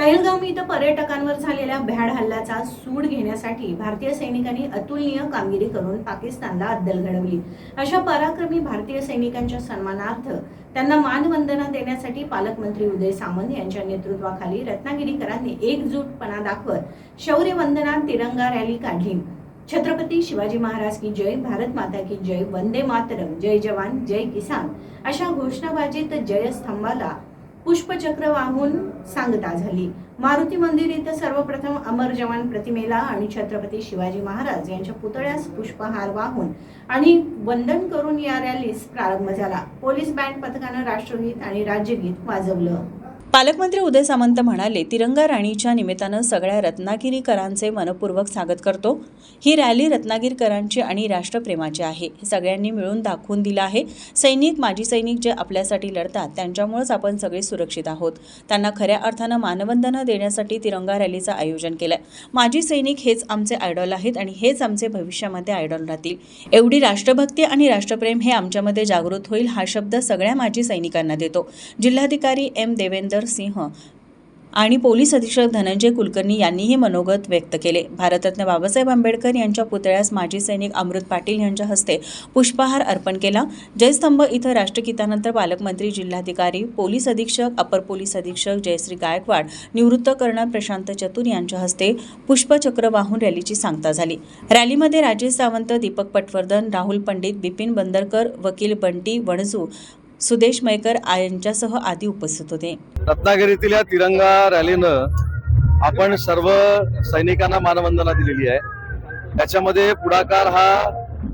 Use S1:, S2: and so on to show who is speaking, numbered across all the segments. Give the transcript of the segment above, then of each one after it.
S1: पहलगाम इथं पर्यटकांवर झालेल्या भ्याड हल्ल्याचा सूड घेण्यासाठी भारतीय सैनिकांनी अतुलनीय कामगिरी करून पाकिस्तानला अद्दल घडवली। अशा पराक्रमी भारतीय सैनिकांच्या सन्मानार्थ त्यांना मानवंदना देण्यासाठी पालकमंत्री उदय सामंत यांच्या नेतृत्वाखाली रत्नागिरीकरांनी एकजूटपणा दाखवत शौर्य वंदना तिरंगा रॅली काढली। छत्रपती शिवाजी महाराज की जय, भारत माता की जय, वंदे मातरम, जय जवान जय किसान अशा घोषणाबाजीत जयस्तंभाला पुष्पचक्र वाहून सांगता झाली। मारुती मंदिर इथं सर्वप्रथम अमर जवान प्रतिमेला आणि छत्रपती शिवाजी महाराज यांच्या पुतळ्यास पुष्पहार वाहून आणि वंदन करून या रॅलीस प्रारंभ झाला। पोलीस बँड पथकानं राष्ट्रगीत आणि राज्यगीत वाजवलं।
S2: पालकमंत्री उदय सामंत म्हणाले, तिरंगा राणीच्या निमित्तानं सगळ्या रत्नागिरीकरांचे मनपूर्वक स्वागत करतो। ही रॅली रत्नागिरीकरांची आणि राष्ट्रप्रेमाची आहे, हे सगळ्यांनी मिळून दाखवून दिलं आहे। सैनिक, माजी सैनिक जे आपल्यासाठी लढतात त्यांच्यामुळेच आपण सगळे सुरक्षित आहोत। त्यांना खऱ्या अर्थानं मानवंदना देण्यासाठी तिरंगा रॅलीचं आयोजन केलंय। माजी सैनिक हेच आमचे आयडॉल आहेत आणि हेच आमचे भविष्यामध्ये आयडॉल राहतील। एवढी राष्ट्रभक्ती आणि राष्ट्रप्रेम हे आमच्यामध्ये जागृत होईल हा शब्द सगळ्या माजी सैनिकांना देतो। जिल्हाधिकारी एम देवेंदर सिंह आणि पोलीस अधीक्षक धनंजय कुलकर्णी यांनीही मनोगत व्यक्त केले। भारतरत्न बाबासाहेब आंबेडकर यांच्या पुतळ्यास माजी सैनिक अमृत पाटील यांच्या हस्ते पुष्पहार अर्पण केला। जयस्तंभ इथं राष्ट्रगीतानंतर पालकमंत्री, जिल्हाधिकारी, पोलीस अधीक्षक, अपर पोलीस अधीक्षक जयश्री गायकवाड, निवृत्त कर्नल प्रशांत चतुर यांच्या हस्ते पुष्पचक्र वाहून रॅलीची सांगता झाली। रॅलीमध्ये राजेश सावंत, दीपक पटवर्धन, राहुल पंडित, बिपिन बंदरकर, वकील बंटी वणजू, सुदेश मयकर यांच्यासह आदी उपस्थित होते।
S3: रत्नागिरीतील या तिरंगा रॅलीनं आपण सर्व सैनिकांना मानवंदना दिलेली आहे। त्याच्यामध्ये पुढाकार हा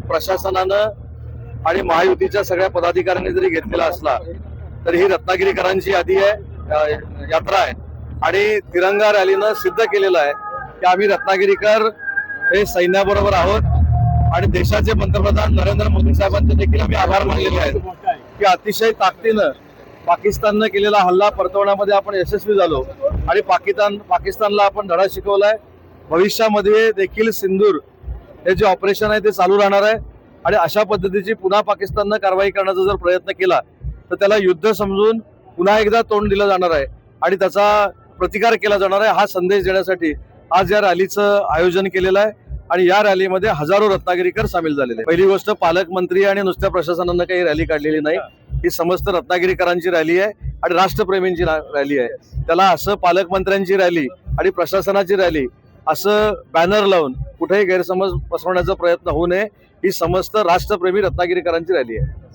S3: प्रशासनानं आणि महायुतीच्या सगळ्या पदाधिकाऱ्यांनी जरी घेतलेला असला तरी ही रत्नागिरीकरांची यात्रा आहे आणि तिरंगा रॅलीनं सिद्ध केलेलं आहे की आम्ही रत्नागिरीकर हे सैन्याबरोबर आहोत आणि देशाचे पंतप्रधान नरेंद्र मोदी साहेबांचे देखील आम्ही आभार मानलेले आहेत की अतिशय ताकदीनं पाकिस्ताननं केलेला हल्ला परतवण्यामध्ये आपण यशस्वी झालो आणि पाकिस्तानला आपण धडा शिकवलाय। भविष्यामध्ये देखील सिंदूर हे जे ऑपरेशन आहे ते चालू राहणार आहे आणि अशा पद्धतीची पुन्हा पाकिस्ताननं कारवाई करण्याचा जर प्रयत्न केला तर त्याला युद्ध समजून पुन्हा एकदा तोंड दिलं जाणार आहे आणि त्याचा प्रतिकार केला जाणार आहे। हा संदेश देण्यासाठी आज या रॅलीचं आयोजन केलेलं आहे आणि या रॅलीमध्ये हजारो रत्नागिरीकर सामील झालेले। पहिली गोष्ट, पालकमंत्री आणि नुसत्या प्रशासनानं काही रॅली काढलेली नाही, ही समस्त रत्नागिरीकरांची रॅली आहे आणि राष्ट्रप्रेमींची रॅली आहे। त्याला असं पालकमंत्र्यांची रॅली आणि प्रशासनाची रॅली असं बॅनर लावून कुठेही गैरसमज पसरवण्याचा प्रयत्न होऊ नये। ही समस्त राष्ट्रप्रेमी रत्नागिरीकरांची रॅली आहे।